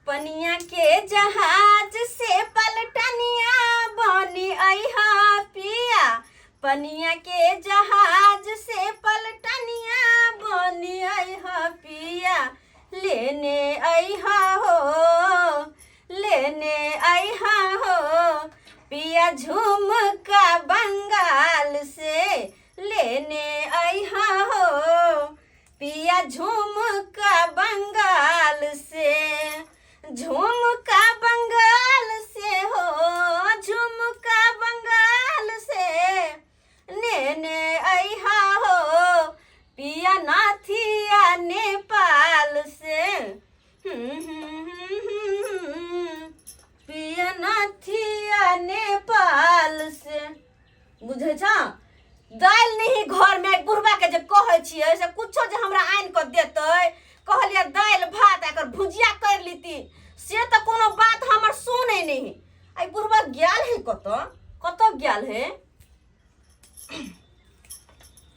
पनिया के जहाज से पलटनिया बनी अइहा पिया। पनिया के जहाज से पलटनिया बनी अइहा पिया। लेने अइहा हो, लेने अइहा हो पिया झुमका बंगाल से। लेने अइहा हो पिया झुमका बंगाल से। झुमका बंगाल से हो, झुमका बंगाल से। लेने अइहा हो पिया नाथिया नेपाल से। पिया नाथिया नेपाल से। बुझे छ दाल नहीं घर में बुढ़बा के जे कहे छिए से कुछो जे हमरा आइन के देतै। कहलिए दाल भात एकर भुजिया कर लीती से तो कोनो बात हमर सुने नहीं। आई बुढ़बा गेल है कत गेल है।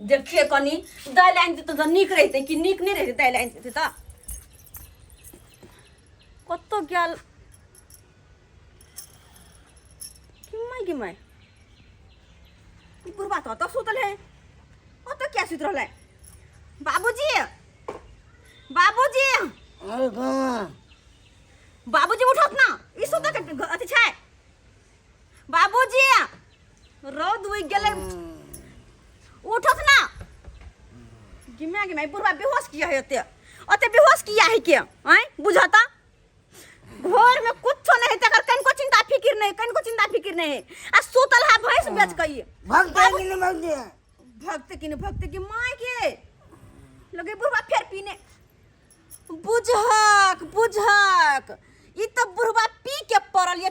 देखिए कनी दाल आइन देते तो निक रहते कि निक नहीं रहते। दाल आइन देते तो कत गेल कि माय बुढ़बा तो सुतल है। तो क्या सुत रहा है। बाबूजी बाबूजी बाबूजी उठत ना ई सुत के अथी छै। बाबूजी रौद उइ गेले उठत ना। गिमा बुढ़बा बेहोश किया है। अते बेहोश किया है के हैं बुझता। घर में कुछ नहीं तकर कनको चिंता फिकिर नहीं, कनको चिंता फिकिर नहीं। आ सुतल है भैंस बेच कई भक्त की माय के लगे बुढ़बा फेर पीने। बुझक ई तो बुढ़बा पी के पड़ल है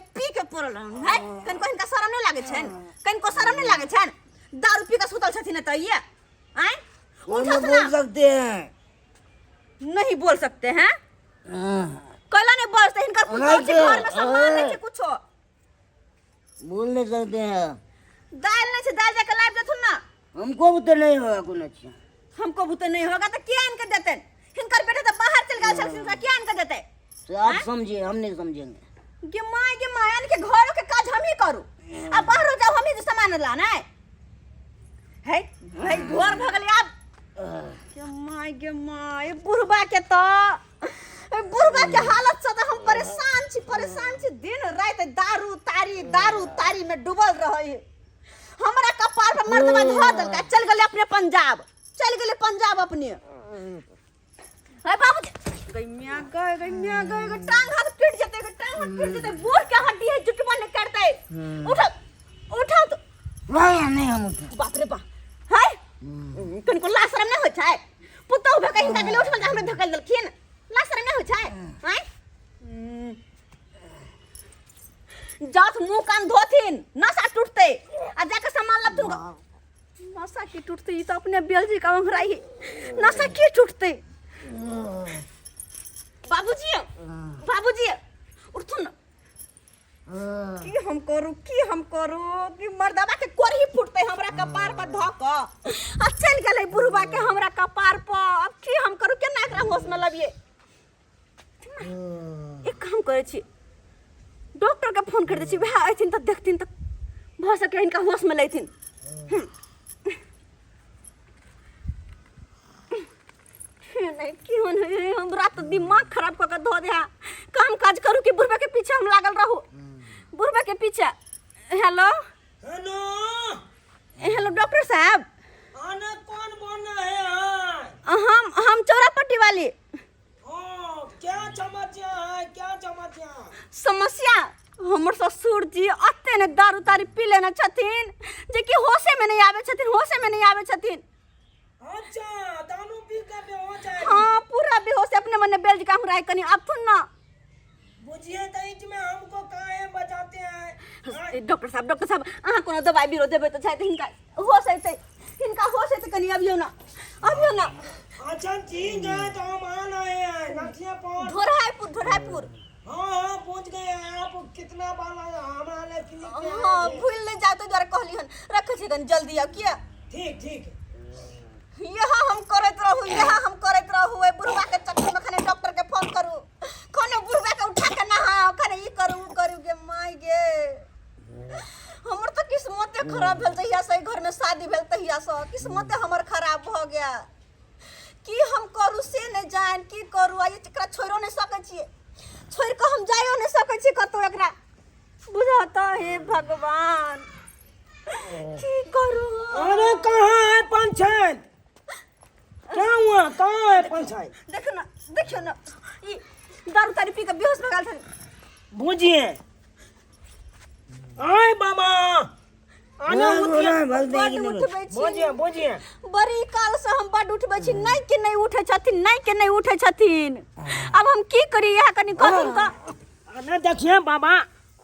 कनको इनका शरम नहीं लागे छन। कनको शरम नहीं लागे छन। दारू पी के सुतल छथिन त ये हैं बोल सकते हैं नहीं बोल सकते हैं। कला नहीं बोल सकते। इनका कुछ घर में सम्मान नहीं है कुछो बोल नहीं सकते हैं। दाल नहीं से दाल जाके लाइव देथुन ना। हमको भी तो नहीं होगा कुछ अच्छा। हमको भी तो नहीं होगा तो क्या इनके देते। इनकर बेटे तो बाहर चल गए छलखिन का क्या इनके देते। तो आप समझिए हम नहीं समझेंगे। के माय इनके घरों के काज हम ही करूं। अब बाहर जाओ हम ही सामान लाना है भाई घर भगल आप के माय बुढ़बा के तो बुढ़बा के हालत से तो हम परेशान छी दिन रात दारू तारी में डूबल रहे। हमरा कपार पर मर्दबा धो देलका चल गेले अपने पंजाब अपने। है बाबूजी गइमिया गए टांग हाथ टूट जेते बूढ़ के हड्डी है जुटवा ने करते। उठो तो नहीं हम उठो। बाप रे बाप है कनको लाशरम नहीं होय छै। पुतौ भे कहीं का गेले उठल जा हमरा धकल देलखिन। लाशरम नहीं होय छै हैं। जात मुंह कान धोथिन नसा टूटते आ जाके सामान लब तुम। नसा की टूटते ई तो अपने बेलजी का अंगराई नसा की टूटते। बाबूजी उठथुन की हम करू कि मर्दबा के कोरही फुटते हमरा कपार पर धक आ चल गेलै बुढ़बा के हमरा कपार पर। अब की हम करू केना एकरा होश में लबिए। एक काम करे छी डॉक्टर के फोन कर दे छी वह आइथिन त देखथिन त भ सके इनका होश में लेथिन। नहीं क्यों नहीं हम रात दिमाग खराब करके धो दे। काम काज करू कि बुढ़बा के पीछे हम लागल रहू। बुढ़बा के पीछे हेलो डॉक्टर साहब आना कौन बोल रहे हैं। हम चौरापट्टी वाली। क्या समस्या हमर ससुर जी अते ने दारू तारी पी लेना छथिन जे कि होशे में नहीं आवे छथिन। अच्छा दारू पी के बेहोश है। हां पूरा बेहोश अपने मने बेल्ज काम रहे कनी अब थुन ना बुझिए त इच में हमको काहे बचाते हैं। डॉक्टर साहब अहाँ कोनो दवाई बीरो देबे तो चाहे हिनका होश है कनी अबियो ना। अच्छा ठीक है तो हम आ रहे हैं नथिया पर धोराईपुर। हाँ पहुंच गए हैं। आप कितना बार हमारा लेकिन हां भूल नहीं जाते द्वारा कहली हन रख छी कनी जल्दी आओ किया। ठीक यहाँ हम करत रहू बुढ़बा के चक्कर में खाने डॉक्टर के फोन करू खाने बुढ़बा के उठा के किस्मते खराब भेल तहिया से घर में शादी भेल तहिया से किस्मते हमर खराब भ गया की हम करू से नहीं जान की करू आ एकरा छोड़ो नहीं सकै छियै छोड़ के हम जाइयो नहीं सकै छी कतो एकरा बुझाता हे भगवान की करू अरे कहाँ है पंचायत? क्या हुआ? कहाँ है पंचायत? देखियो ना ई दारू तारी पी के बेहोश भ गेल छन बुझिए आय बाबा आने बुझिए बुझिए बड़ी काल से हम बड उठबै छी नहीं कि नहीं उठै छथिन नहीं कि नहीं उठै छथिन अब हम की करी यह कनी कहूं का अरे देखिए बाबा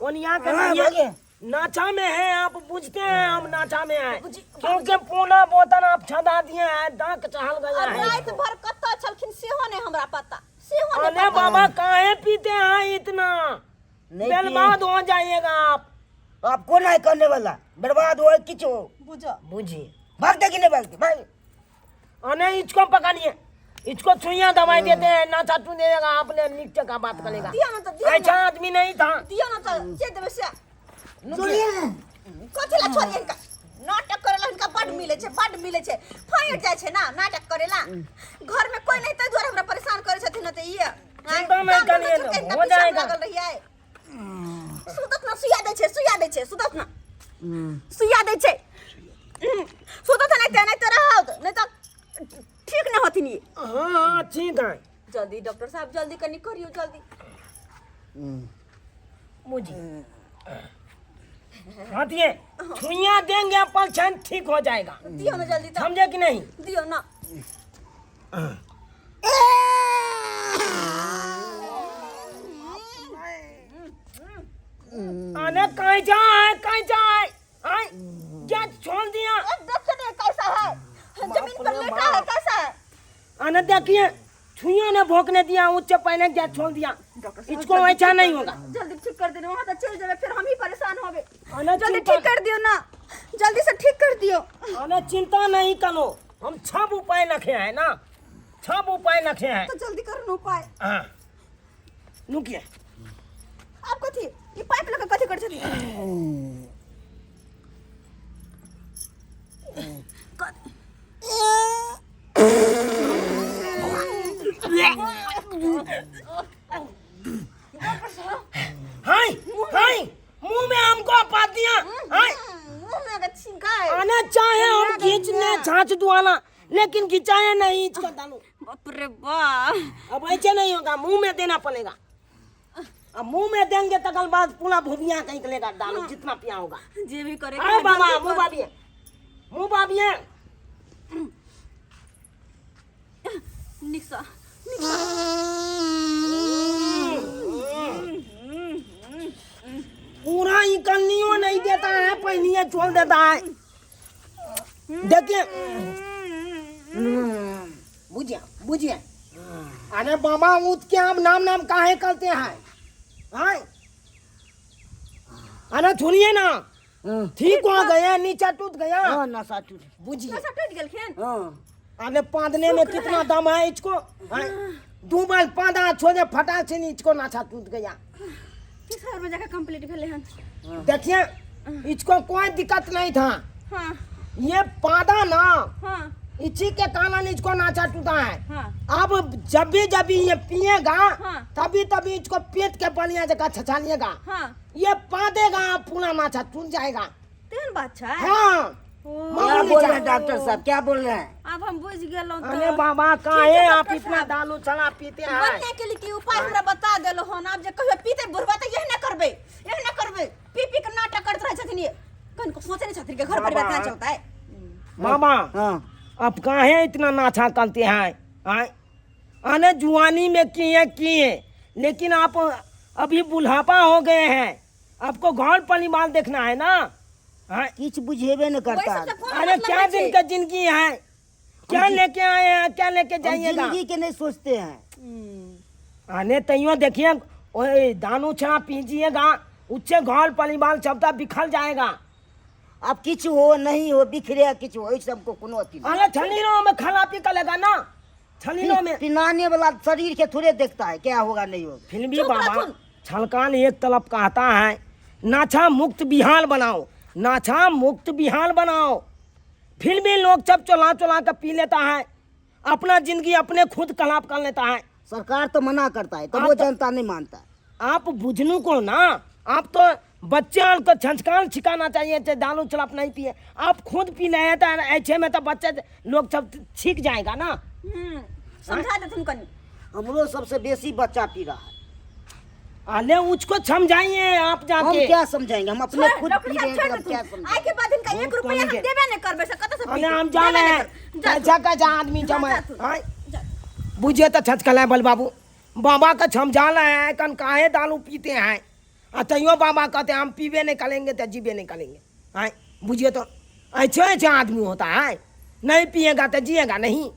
ओनिया के लिए नाचा में है आप बुझते हैं हम नाचा में है क्योंकि पूना बोतल आप छदा दिए हैं दांत चहल गया है रात भर कत्ता छलखिन सेहो नहीं हमरा पता सेहो नहीं अरे बाबा काहे पीते हैं इतना बर्बाद हो जाइएगा आपको नहीं करने वाला बर्बाद हो किच हो बुझो बुझिए भागते कि नहीं भागते भाई? अरे इसको पकड़िए इसको सुइयां दवाई देते हैं नाचा तू देगा आपने नीचे का बात करेगा दिया ना तो दिया ऐसा आदमी नहीं था दिया ना तो जे देबे से सुनिए कथि ला छोड़िए इनका नाटक करेला इनका बड मिले छे फाइट जाय छे ना नाटक करेला घर में कोई नहीं त द्वारा हमरा परेशान करे छथिन न त ये चिंता नहीं करिए हो जाएगा सुदत ना सुया दे छे सुदत ना सुया दे छे सुदत नहीं त रहत नहीं त ठीक न होथिन ये हाँ ठीक है जल्दी डॉक्टर साहब जल्दी कनी करियो जल्दी मुझे हाथिए सुइयां देंगे पलछन ठीक हो जाएगा दियो ना जल्दी तो समझे कि नहीं दियो ना अरे कहीं जाए आए क्या छोड़ दिया देख ने कैसा है जमीन पर लेटा है कैसा है अरे देखिए छुइयों ने भोंकने दिया उससे पहले क्या छोड़ दिया इसको ऐसा नहीं होगा जल्दी ठीक कर देना वहां तक चल जावे फिर हम ही परेशान होगे अरे जल्दी ठीक कर दियो ना जल्दी से ठीक कर दियो अरे चिंता नहीं करो हम 6 उपाय रखे हैं ना 6 उपाय रखे हैं तो जल्दी करो उपाय हाँ रुकिए आप कथि ये पाइप लगा कथि कर छथि हाय हाय मुंह में हमको पात दिया हाय मुंह में अगर छिंका है आना चाहे हम खींचने छाछ दुआला लेकिन खिंचाए नहीं इसका डालो बाप रे बाप अब ऐसे नहीं होगा मुंह में देना पड़ेगा अब मुंह में देंगे तो कल बाद पूरा भुविया निकलेगा डालो जितना पिया होगा जे भी करे अरे बाबा मुंह बाबिए निक्सा पूरा इकन्नियों नहीं देता है पहनिया छोड़ देता है देखिए बुझिए अरे बाबा उठ के आप नाम काहे करते हैं हाय अरे सुनिए ना ठीक हो गया नीचा टूट गया हाँ नशा टूट बुझिए कैसा टूट गेल खेन हाँ अरे पादने में कितना दम है इसको हाय 2 बार पादा छोड़े फटाक से इसको नाचा टूट गया किस घर में जाकर कंप्लीट भेले हन देखिए इसको कोई दिक्कत नहीं था हां ये पादा ना हां इसी के कारण इसको नाचा टूटा है हां अब जब भी ये पिएगा हाँ। तभी इसको पेट के बनिया जगह छछालिएगा हां ये पादेगा पूरा नाचा टूट जाएगा तेन बात है हाँ क्या बोल रहे हैं डॉक्टर साहब क्या बोल रहे हैं? अब हम बुझ गेलौ अरे बाबा काहे आप इतना दारू चला पीते हैं बनने के लिए की उपाय हमरा बता देलो हन आप जे कहियो पीते बुढ़वा त यह न करबे पी के नाटक करत रह छथिन ये कन को सोचे नहीं छथिन के घर परिवार क्या चलता है बाबा हाँ अब काहे इतना नाचा करते हैं आए अरे जुआनी में किए लेकिन आप अभी बुढ़ापा हो गए हैं आपको घर परिवार देखना है ना हाँ किच बुझेबे न करता अरे क्या दिन का जिंदगी है क्या लेके आए हैं क्या लेके हम जाइएगा जिंदगी के नहीं सोचते हैं आने तैयो देखिए ओए दानू छा पीजिएगा उससे घर परिवार सबका बिखर जाएगा अब किच हो नहीं हो बिखरे किच हो इस सबको कोनो अथी नहीं। अरे छलीरों में खला पी का लगा ना छलीरों में पिनाने वाला शरीर के थोड़े देखता है क्या होगा नहीं होगा फिर भी बाबा छलकान एक तरफ कहता है नाचा मुक्त बिहार बनाओ नाछा मुक्त बिहार बनाओ। फिर भी लोग सब चला चला कर पी लेता है, अपना जिंदगी अपने खुद खराब कर लेता है। सरकार तो मना करता है, तब हाँ, वो तो- जनता नहीं मानता है। आप बुझनू को ना, आप तो बच्चे को संस्कार सिखाना चाहिए, चाहे दारू शराब नहीं पिए। आप खुद पी रहे हैं तो ऐसे में तो बच्चे लोग सब सीख जाएगा ना। समझा दे तुमको। हम लोग सबसे बेसी बच्चा पी रहा है। अरे उसको समझाइए आप हम जाके। क्या समझाएंगे, हम अपने छोड़, खुद डॉक्टर पी साहब, रहे हैं छोड़ तो दे हम क्या तुम। समझाएंगे। आज के बाद इनका वो 1 रुपया हम कहेंगे। देबे नहीं करबे से कत से अरे हम जाने देबे हैं, नहीं कर- कैसा कैसा आदमी जा, जमा जा तू। है। जा। बुझिए तो छचकल है बल बाबू, बाबा का समझा रहे हैं कन काहे दारू पीते हैं। तैयो बाबा कहते हैं हम पीबे नहीं करेंगे तो जीबे नहीं करेंगे। हैं बुझिए तो ऐसे ऐसे आदमी होता है, नहीं पिएगा तो जिएगा नहीं।